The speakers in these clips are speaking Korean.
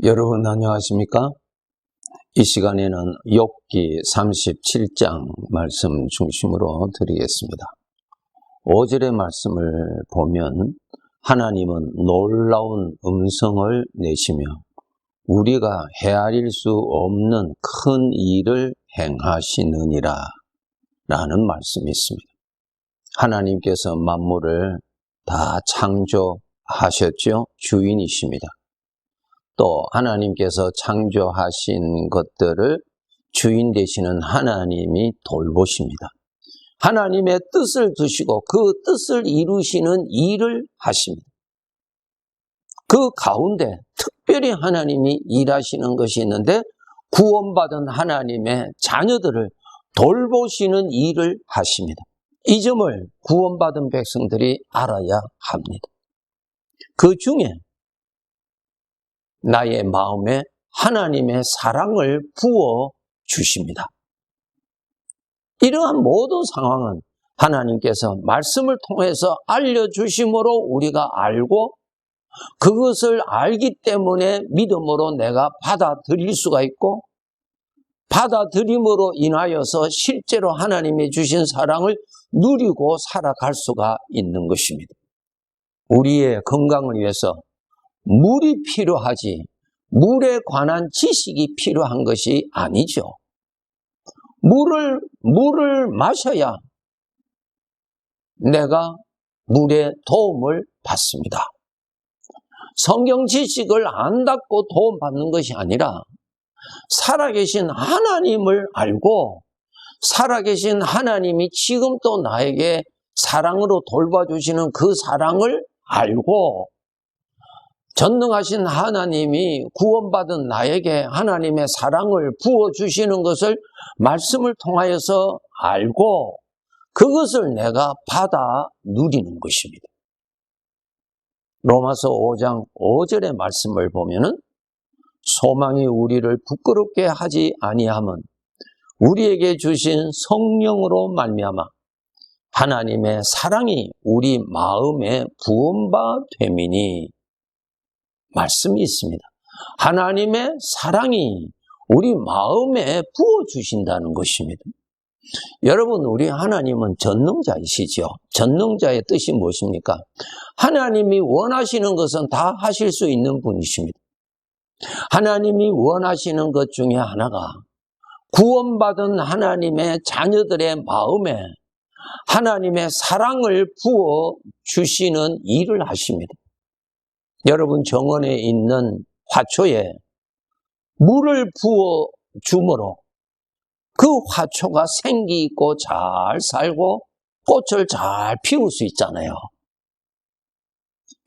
여러분 안녕하십니까? 이 시간에는 욥기 37장 말씀 중심으로 드리겠습니다. 5절의 말씀을 보면 하나님은 놀라운 음성을 내시며 우리가 헤아릴 수 없는 큰 일을 행하시느니라 라는 말씀이 있습니다. 하나님께서 만물을 다 창조하셨죠? 주인이십니다. 또 하나님께서 창조하신 것들을 주인 되시는 하나님이 돌보십니다. 하나님의 뜻을 두시고 그 뜻을 이루시는 일을 하십니다. 그 가운데 특별히 하나님이 일하시는 것이 있는데 구원받은 하나님의 자녀들을 돌보시는 일을 하십니다. 이 점을 구원받은 백성들이 알아야 합니다. 그 중에 나의 마음에 하나님의 사랑을 부어 주십니다. 이러한 모든 상황은 하나님께서 말씀을 통해서 알려주심으로 우리가 알고 그것을 알기 때문에 믿음으로 내가 받아들일 수가 있고 받아들임으로 인하여서 실제로 하나님이 주신 사랑을 누리고 살아갈 수가 있는 것입니다. 우리의 건강을 위해서 물이 필요하지 물에 관한 지식이 필요한 것이 아니죠. 물을 마셔야 내가 물의 도움을 받습니다. 성경 지식을 안다고 도움받는 것이 아니라 살아계신 하나님을 알고 살아계신 하나님이 지금 또 나에게 사랑으로 돌봐주시는 그 사랑을 알고 전능하신 하나님이 구원받은 나에게 하나님의 사랑을 부어주시는 것을 말씀을 통하여서 알고 그것을 내가 받아 누리는 것입니다. 로마서 5장 5절의 말씀을 보면은 소망이 우리를 부끄럽게 하지 아니함은 우리에게 주신 성령으로 말미암아 하나님의 사랑이 우리 마음에 부음바 됨이니 말씀이 있습니다. 하나님의 사랑이 우리 마음에 부어주신다는 것입니다. 여러분, 우리 하나님은 전능자이시죠. 전능자의 뜻이 무엇입니까? 하나님이 원하시는 것은 다 하실 수 있는 분이십니다. 하나님이 원하시는 것 중에 하나가 구원받은 하나님의 자녀들의 마음에 하나님의 사랑을 부어주시는 일을 하십니다. 여러분 정원에 있는 화초에 물을 부어 주므로 그 화초가 생기 있고 잘 살고 꽃을 잘 피울 수 있잖아요.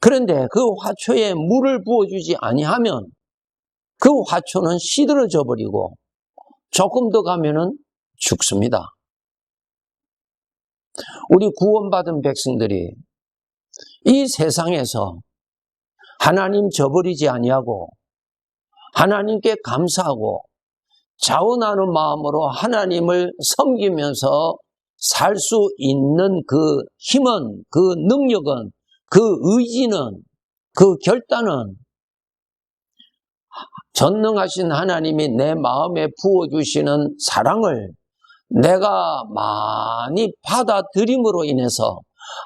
그런데 그 화초에 물을 부어주지 아니하면 그 화초는 시들어져 버리고 조금 더 가면은 죽습니다. 우리 구원받은 백성들이 이 세상에서 하나님 저버리지 아니하고 하나님께 감사하고 자원하는 마음으로 하나님을 섬기면서 살 수 있는 그 힘은, 그 능력은, 그 의지는, 그 결단은 전능하신 하나님이 내 마음에 부어주시는 사랑을 내가 많이 받아들임으로 인해서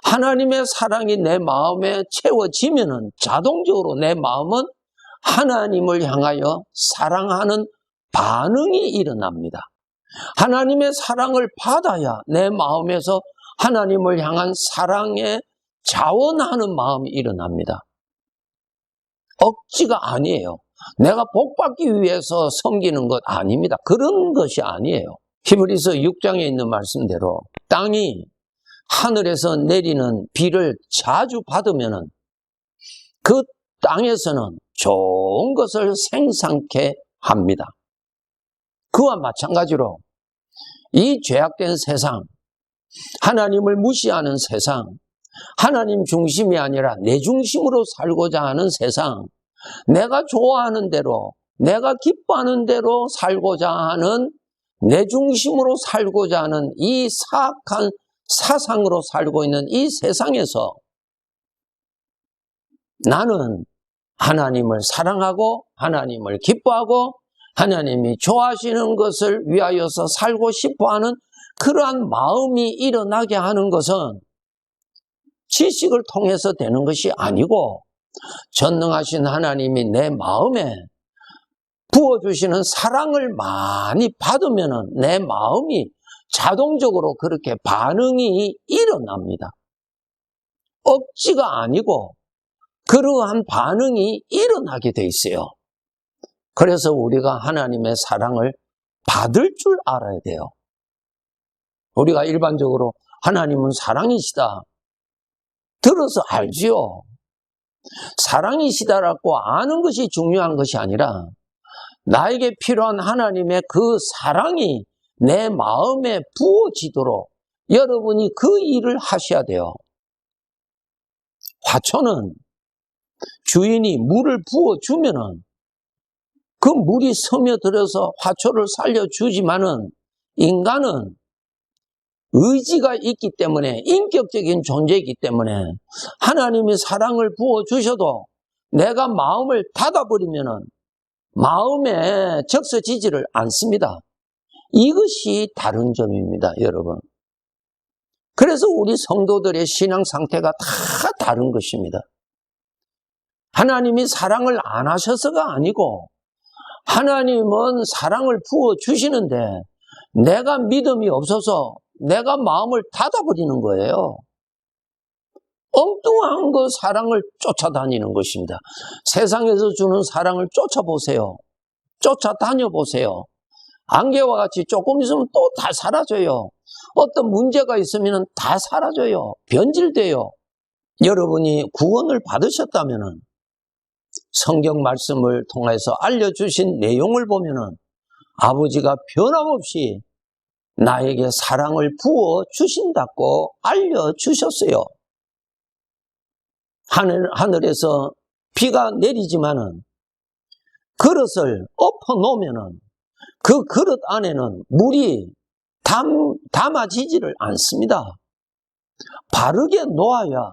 하나님의 사랑이 내 마음에 채워지면은 자동적으로 내 마음은 하나님을 향하여 사랑하는 반응이 일어납니다. 하나님의 사랑을 받아야 내 마음에서 하나님을 향한 사랑에 자원하는 마음이 일어납니다. 억지가 아니에요. 내가 복받기 위해서 섬기는 것 아닙니다. 그런 것이 아니에요. 히브리서 6장에 있는 말씀대로 땅이 하늘에서 내리는 비를 자주 받으면은 그 땅에서는 좋은 것을 생산케 합니다. 그와 마찬가지로 이 죄악된 세상, 하나님을 무시하는 세상, 하나님 중심이 아니라 내 중심으로 살고자 하는 세상, 내가 좋아하는 대로, 내가 기뻐하는 대로 살고자 하는 내 중심으로 살고자 하는 이 사악한 사상으로 살고 있는 이 세상에서 나는 하나님을 사랑하고 하나님을 기뻐하고 하나님이 좋아하시는 것을 위하여서 살고 싶어하는 그러한 마음이 일어나게 하는 것은 지식을 통해서 되는 것이 아니고 전능하신 하나님이 내 마음에 부어주시는 사랑을 많이 받으면 내 마음이 자동적으로 그렇게 반응이 일어납니다. 억지가 아니고 그러한 반응이 일어나게 돼 있어요. 그래서 우리가 하나님의 사랑을 받을 줄 알아야 돼요. 우리가 일반적으로 하나님은 사랑이시다 들어서 알지요. 사랑이시다라고 아는 것이 중요한 것이 아니라 나에게 필요한 하나님의 그 사랑이 내 마음에 부어지도록 여러분이 그 일을 하셔야 돼요. 화초는 주인이 물을 부어주면은 그 물이 스며들어서 화초를 살려주지만은 인간은 의지가 있기 때문에 인격적인 존재이기 때문에 하나님이 사랑을 부어주셔도 내가 마음을 닫아버리면은 마음에 적셔지지를 않습니다. 이것이 다른 점입니다, 여러분. 그래서 우리 성도들의 신앙 상태가 다 다른 것입니다. 하나님이 사랑을 안 하셔서가 아니고 하나님은 사랑을 부어주시는데 내가 믿음이 없어서 내가 마음을 닫아버리는 거예요. 엉뚱한 그 사랑을 쫓아다니는 것입니다. 세상에서 주는 사랑을 쫓아보세요. 쫓아다녀보세요. 안개와 같이 조금 있으면 또 다 사라져요. 어떤 문제가 있으면 다 사라져요. 변질돼요. 여러분이 구원을 받으셨다면 성경 말씀을 통해서 알려주신 내용을 보면 아버지가 변함없이 나에게 사랑을 부어주신다고 알려주셨어요. 하늘에서 비가 내리지만은 그릇을 엎어놓으면은 그 그릇 안에는 물이 담아지지를 않습니다. 바르게 놓아야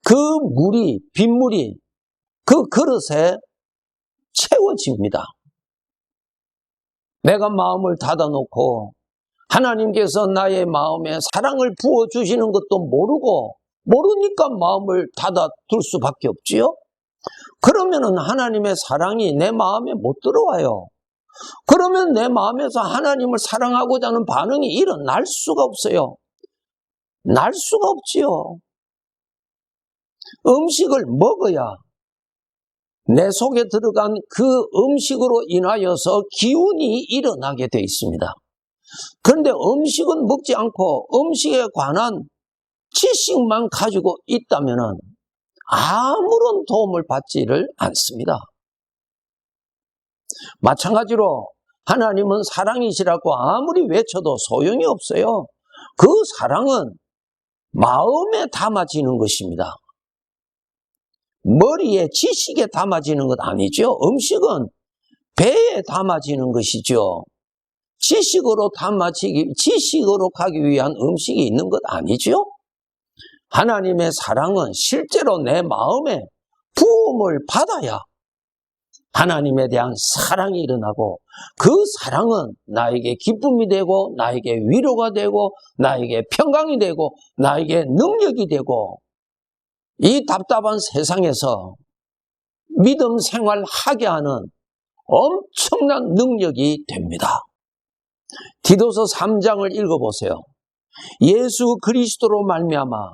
그 물이, 빗물이 그 그릇에 채워집니다. 내가 마음을 닫아놓고 하나님께서 나의 마음에 사랑을 부어주시는 것도 모르니까 마음을 닫아둘 수밖에 없지요. 그러면은 하나님의 사랑이 내 마음에 못 들어와요. 그러면 내 마음에서 하나님을 사랑하고자 하는 반응이 일어날 수가 없어요. 날 수가 없지요. 음식을 먹어야 내 속에 들어간 그 음식으로 인하여서 기운이 일어나게 돼 있습니다. 그런데 음식은 먹지 않고 음식에 관한 지식만 가지고 있다면 아무런 도움을 받지를 않습니다. 마찬가지로 하나님은 사랑이시라고 아무리 외쳐도 소용이 없어요. 그 사랑은 마음에 담아지는 것입니다. 머리에 지식에 담아지는 것 아니죠. 음식은 배에 담아지는 것이죠. 지식으로 가기 위한 음식이 있는 것 아니죠. 하나님의 사랑은 실제로 내 마음에 부음을 받아야 하나님에 대한 사랑이 일어나고 그 사랑은 나에게 기쁨이 되고 나에게 위로가 되고 나에게 평강이 되고 나에게 능력이 되고 이 답답한 세상에서 믿음 생활하게 하는 엄청난 능력이 됩니다. 디도서 3장을 읽어보세요. 예수 그리스도로 말미암아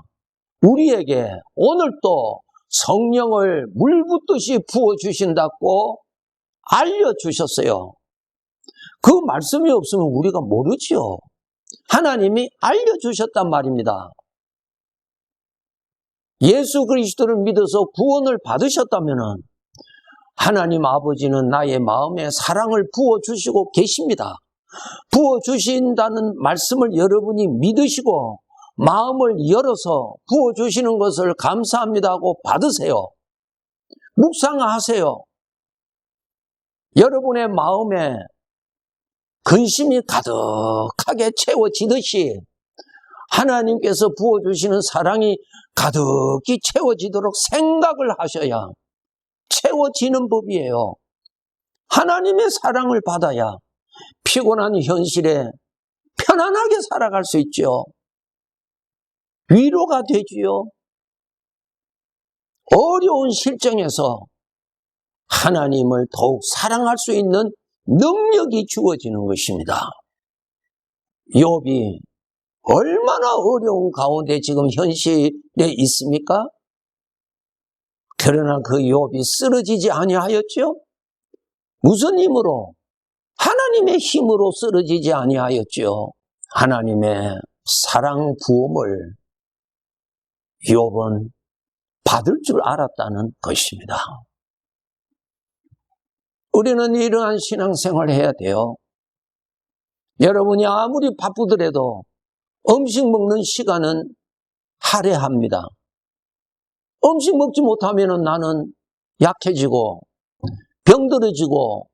우리에게 오늘도 성령을 물붓듯이 부어주신다고 알려주셨어요. 그 말씀이 없으면 우리가 모르지요. 하나님이 알려주셨단 말입니다. 예수 그리스도를 믿어서 구원을 받으셨다면 하나님 아버지는 나의 마음에 사랑을 부어주시고 계십니다. 부어주신다는 말씀을 여러분이 믿으시고 마음을 열어서 부어주시는 것을 감사합니다 하고 받으세요. 묵상하세요. 여러분의 마음에 근심이 가득하게 채워지듯이 하나님께서 부어주시는 사랑이 가득히 채워지도록 생각을 하셔야 채워지는 법이에요. 하나님의 사랑을 받아야 피곤한 현실에 편안하게 살아갈 수 있죠. 위로가 되지요. 어려운 실정에서 하나님을 더욱 사랑할 수 있는 능력이 주어지는 것입니다. 욥이 얼마나 어려운 가운데 지금 현실에 있습니까? 그러나 그 욥이 쓰러지지 아니하였죠? 무슨 힘으로? 하나님의 힘으로 쓰러지지 아니하였죠. 하나님의 사랑 부음을 욥은 받을 줄 알았다는 것입니다. 우리는 이러한 신앙생활을 해야 돼요. 여러분이 아무리 바쁘더라도 음식 먹는 시간은 할애합니다. 음식 먹지 못하면 나는 약해지고 병들어지고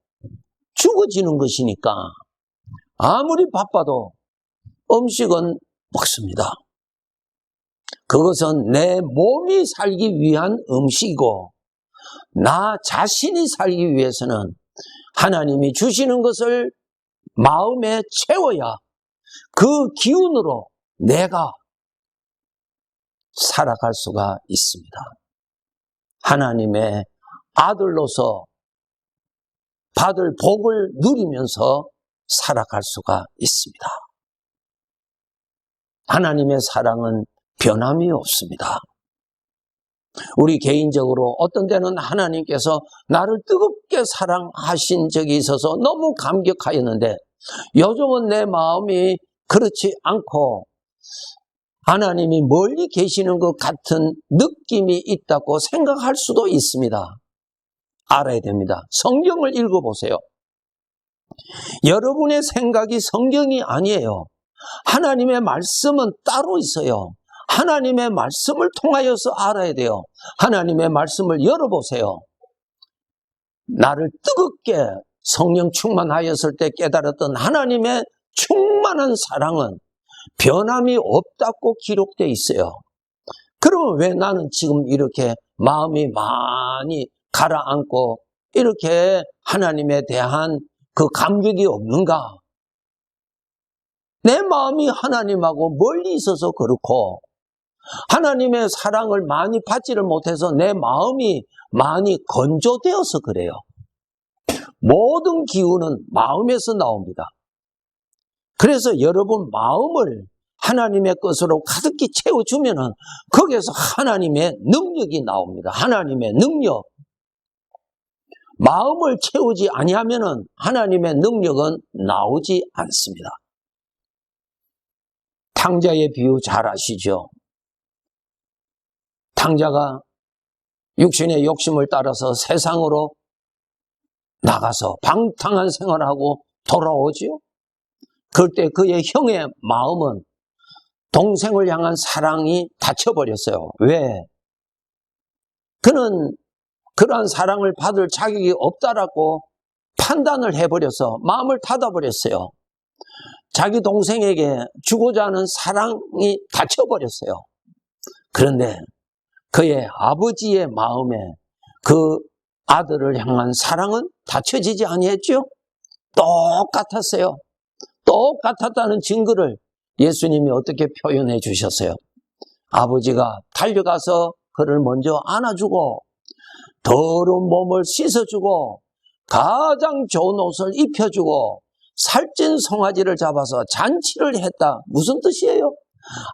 죽어지는 것이니까 아무리 바빠도 음식은 먹습니다. 그것은 내 몸이 살기 위한 음식이고 나 자신이 살기 위해서는 하나님이 주시는 것을 마음에 채워야 그 기운으로 내가 살아갈 수가 있습니다. 하나님의 아들로서 받을 복을 누리면서 살아갈 수가 있습니다. 하나님의 사랑은 변함이 없습니다. 우리 개인적으로 어떤 때는 하나님께서 나를 뜨겁게 사랑하신 적이 있어서 너무 감격하였는데 요즘은 내 마음이 그렇지 않고 하나님이 멀리 계시는 것 같은 느낌이 있다고 생각할 수도 있습니다. 알아야 됩니다. 성경을 읽어보세요. 여러분의 생각이 성경이 아니에요. 하나님의 말씀은 따로 있어요. 하나님의 말씀을 통하여서 알아야 돼요. 하나님의 말씀을 열어보세요. 나를 뜨겁게 성령 충만하였을 때 깨달았던 하나님의 충만한 사랑은 변함이 없다고 기록되어 있어요. 그러면 왜 나는 지금 이렇게 마음이 많이 가라앉고 이렇게 하나님에 대한 그 감격이 없는가? 내 마음이 하나님하고 멀리 있어서 그렇고 하나님의 사랑을 많이 받지를 못해서 내 마음이 많이 건조되어서 그래요. 모든 기운은 마음에서 나옵니다. 그래서 여러분 마음을 하나님의 것으로 가득히 채워주면은 거기에서 하나님의 능력이 나옵니다. 하나님의 능력. 마음을 채우지 아니하면은 하나님의 능력은 나오지 않습니다. 탕자의 비유 잘 아시죠? 탕자가 육신의 욕심을 따라서 세상으로 나가서 방탕한 생활하고 돌아오지요. 그럴 때 그의 형의 마음은 동생을 향한 사랑이 닫혀버렸어요. 왜? 그는 그러한 사랑을 받을 자격이 없다라고 판단을 해버려서 마음을 닫아버렸어요. 자기 동생에게 주고자 하는 사랑이 닫혀버렸어요. 그런데 그의 아버지의 마음에 그 아들을 향한 사랑은 닫혀지지 아니했죠? 똑같았어요. 똑같았다는 증거를 예수님이 어떻게 표현해 주셨어요? 아버지가 달려가서 그를 먼저 안아주고 더러운 몸을 씻어주고 가장 좋은 옷을 입혀주고 살찐 송아지를 잡아서 잔치를 했다. 무슨 뜻이에요?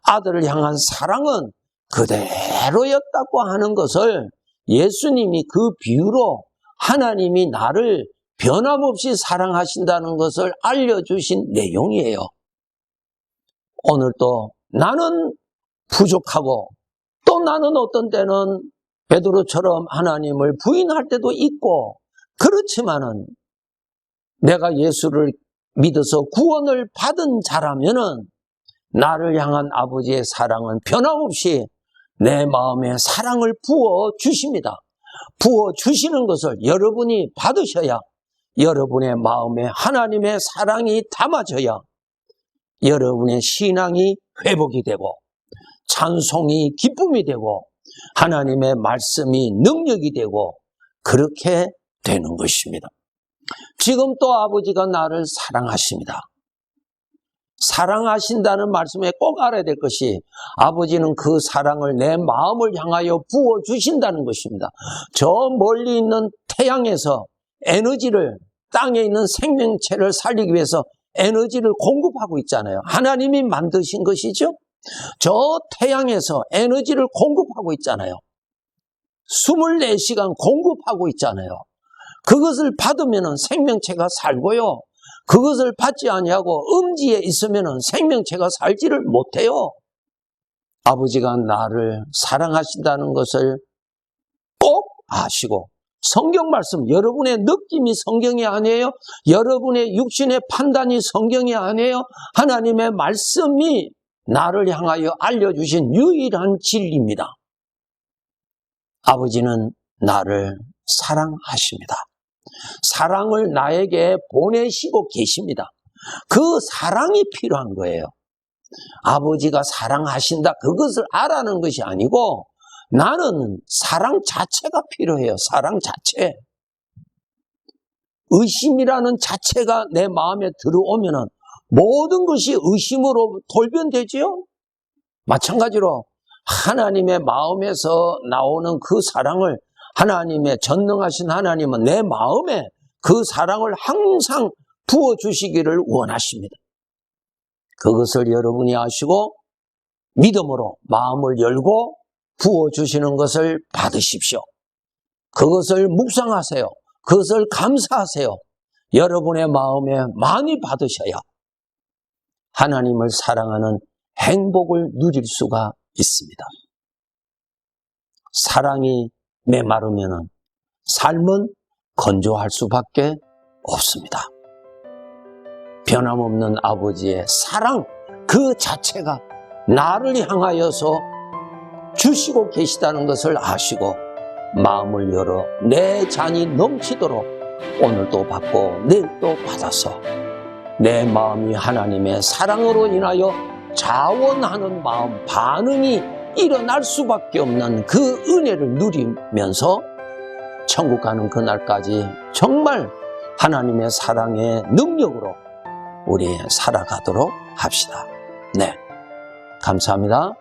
아들을 향한 사랑은 그대로였다고 하는 것을 예수님이 그 비유로 하나님이 나를 변함없이 사랑하신다는 것을 알려주신 내용이에요. 오늘도 나는 부족하고 또 나는 어떤 때는 베드로처럼 하나님을 부인할 때도 있고 그렇지만은 내가 예수를 믿어서 구원을 받은 자라면은 나를 향한 아버지의 사랑은 변함없이 내 마음에 사랑을 부어 주십니다. 부어 주시는 것을 여러분이 받으셔야 여러분의 마음에 하나님의 사랑이 담아져야 여러분의 신앙이 회복이 되고 찬송이 기쁨이 되고 하나님의 말씀이 능력이 되고 그렇게 되는 것입니다. 지금 또 아버지가 나를 사랑하십니다. 사랑하신다는 말씀에 꼭 알아야 될 것이 아버지는 그 사랑을 내 마음을 향하여 부어주신다는 것입니다. 저 멀리 있는 태양에서 에너지를 땅에 있는 생명체를 살리기 위해서 에너지를 공급하고 있잖아요. 하나님이 만드신 것이죠. 저 태양에서 에너지를 공급하고 있잖아요. 24시간 공급하고 있잖아요. 그것을 받으면 생명체가 살고요. 그것을 받지 아니하고 음지에 있으면 생명체가 살지를 못해요. 아버지가 나를 사랑하신다는 것을 꼭 아시고 성경 말씀, 여러분의 느낌이 성경이 아니에요. 여러분의 육신의 판단이 성경이 아니에요. 하나님의 말씀이 나를 향하여 알려주신 유일한 진리입니다. 아버지는 나를 사랑하십니다. 사랑을 나에게 보내시고 계십니다. 그 사랑이 필요한 거예요. 아버지가 사랑하신다 그것을 알아는 것이 아니고 나는 사랑 자체가 필요해요. 사랑 자체. 의심이라는 자체가 내 마음에 들어오면 모든 것이 의심으로 돌변되지요. 마찬가지로 하나님의 마음에서 나오는 그 사랑을 하나님의 전능하신 하나님은 내 마음에 그 사랑을 항상 부어주시기를 원하십니다. 그것을 여러분이 아시고 믿음으로 마음을 열고 부어주시는 것을 받으십시오. 그것을 묵상하세요. 그것을 감사하세요. 여러분의 마음에 많이 받으셔야 하나님을 사랑하는 행복을 누릴 수가 있습니다. 사랑이 메마르면 삶은 건조할 수밖에 없습니다. 변함없는 아버지의 사랑 그 자체가 나를 향하여서 주시고 계시다는 것을 아시고 마음을 열어 내 잔이 넘치도록 오늘도 받고 내일도 받아서 내 마음이 하나님의 사랑으로 인하여 자원하는 마음 반응이 일어날 수밖에 없는 그 은혜를 누리면서 천국 가는 그날까지 정말 하나님의 사랑의 능력으로 우리 살아가도록 합시다. 네, 감사합니다.